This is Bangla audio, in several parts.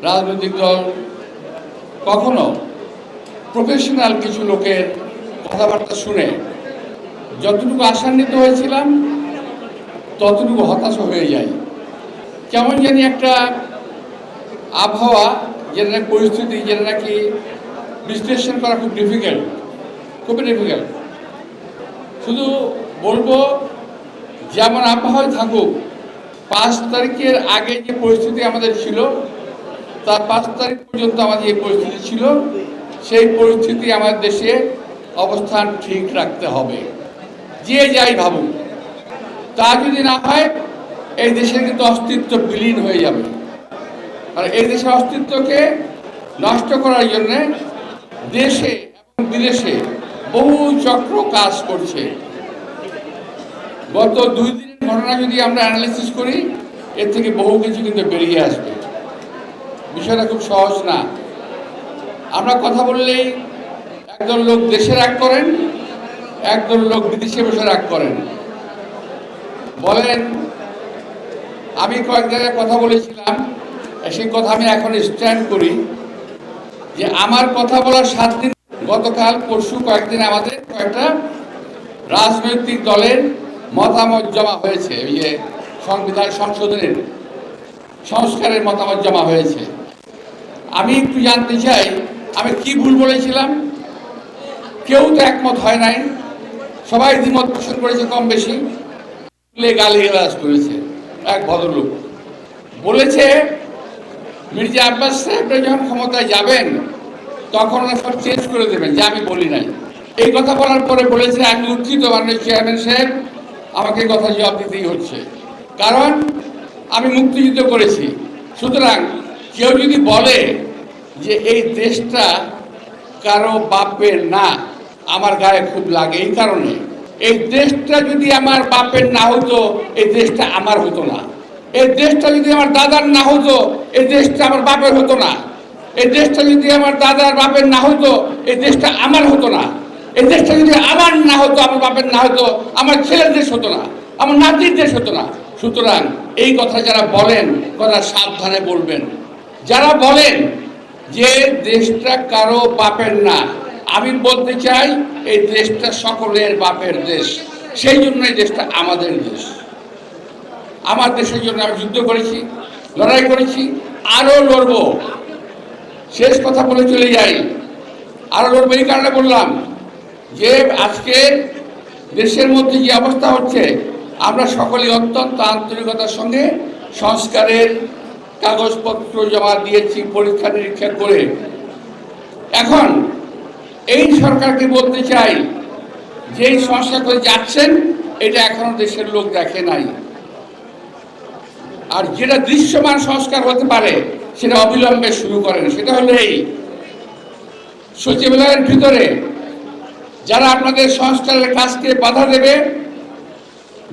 রাজনৈতিক দল কখনো প্রফেশনাল কিছু লোকের কথাবার্তা শুনে যতটুকু আশান্বিত হয়েছিলাম ততটুকু হতাশ হয়ে যায়। কেমন জানি একটা আবহাওয়া, যেটা নাকি পরিস্থিতি, যেটা নাকি বিশ্লেষণ করা খুবই ডিফিকাল্ট। শুধু বলবো, যেমন আবহাওয়ায় থাকুক, 5 তারিখের আগে যে পরিস্থিতি আমাদের ছিল, তার 5 তারিখ পর্যন্ত আমাদের যে পরিস্থিতি ছিল, সেই পরিস্থিতি আমাদের দেশে অবস্থান ঠিক রাখতে হবে। যে যাই ভাবুক, তা যদি না হয় এই দেশের কিন্তু অস্তিত্ব বিলীন হয়ে যাবে। আর এই দেশের অস্তিত্বকে নষ্ট করার জন্যে দেশে এবং বিদেশে বহু চক্র কাজ করছে। গত 2 দিনের ঘটনা যদি আমরা অ্যানালিসিস করি, এর থেকে বহু কিছু কিন্তু বেরিয়ে আসবে। বিষয়টা খুব সহজ না। আমরা কথা বললেই একদল লোক দেশে রাগ করেন, একদল লোক বিদেশে বসে রাগ করেন। বলেন, আমি কয়েক জায়গায় কথা বলেছিলাম, সেই কথা আমি এখন স্ট্যান্ড করি, যে আমার কথা বলার 7 দিন, গতকাল পরশু কয়েকদিন আমাদের কয়েকটা রাজনৈতিক দলের মতামত জমা হয়েছে। ওই যে সংবিধান সংশোধনের সংস্কারের মতামত জমা হয়েছে। আমি একটু জানতে চাই, আমি কি ভুল বলেছিলাম? কেউ তো একমত হয় নাই, সবাই দ্বিমত পোষণ করেছে কম বেশি। গালিগালাজ করেছে এক ভদ্রলোক, বলেছে মির্জা আব্বাস সাহেবরা যখন ক্ষমতায় যাবেন তখন সব চেঞ্জ করে দেবেন, যা আমি বলি নাই। এই কথা বলার পরে বলেছে, আমি দুঃখিত মাননীয় চেয়ারম্যান সাহেব, আমাকে কথা জবাব দিতেই হচ্ছে, কারণ আমি মুক্তিযুদ্ধ করেছি। সুতরাং কেউ যদি বলে যে এই দেশটা কারো বাপের না, আমার গায়ে খুব লাগে। এই কারণে, এই দেশটা যদি আমার বাপের না হতো, এই দেশটা আমার হতো না। এই দেশটা যদি আমার দাদার না হতো, এই দেশটা আমার বাপের হতো না। এই দেশটা যদি আমার দাদার বাপের না হতো, এই দেশটা আমার হতো না। এই দেশটা যদি আমার না হতো, আমার বাপের না হতো, আমার ছেলের দেশ হতো না, আমার নাতির দেশ হতো না। সুতরাং এই কথা যারা বলেন, কথা সাবধানে বলবেন। যারা বলেন যে দেশটা কারো বাপের না, আমি বলতে চাই এই দেশটা সকলের বাপের দেশ। সেই জন্য এই দেশটা আমাদের দেশ। আমার দেশের জন্য আমি যুদ্ধ করেছি, লড়াই করেছি, আরও লড়ব। শেষ কথা বলে চলে যাই, আরও লড়ব এই কারণে বললাম যে আজকে দেশের মধ্যে যে অবস্থা হচ্ছে, আমরা সকলেই অত্যন্ত আন্তরিকতার সঙ্গে সংস্কারের কাগজপত্র জমা দিয়েছি, পরীক্ষা নিরীক্ষা করে। এখন এই সরকারকে বলতে চাই, যেই সংস্কার করে যাচ্ছেন, এটা এখনো দেশের লোক দেখে নাই। আর যেটা দৃশ্যমান সংস্কার হতে পারে সেটা অবিলম্বে শুরু করেন। সেটা হলো এই সচিবালয়ের ভিতরে যারা আপনাদের সংস্কারের কাজকে বাধা দেবে,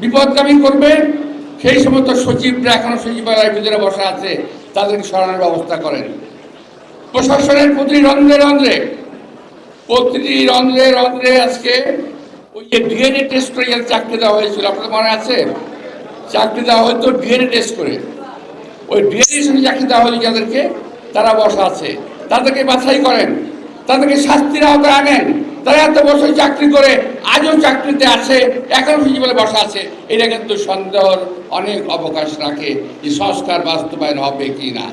বিপদগামী করবে, সেই সমস্ত সচিবরা এখনো সচিবালয়ের ভিতরে বসা আছে, তাদেরকে সরানোর ব্যবস্থা করেন। প্রশাসনের প্রতিটি রন্ধ্রে আজকে ওই যে ডিএনএ টেস্ট করে চাকরি দেওয়া হয়েছিল, আপনাদের মনে আছে? চাকরি দেওয়া হয়তো ডিএনএ টেস্ট করে, ওই ডিএনএ সঙ্গে চাকরি দেওয়া হয়েছে যাদেরকে, তারা বসা আছে। তাদেরকে বাছাই করেন, তাদেরকে শাস্তির আওতায় আনেন। তারা এত বছর চাকরি করে আজও চাকরিতে আছে, এখনো সচিবালয়ে বসা আছে। এটা কিন্তু সন্দেহর অনেক অবকাশ রাখে যে সংস্কার বাস্তবায়ন হবে কি না।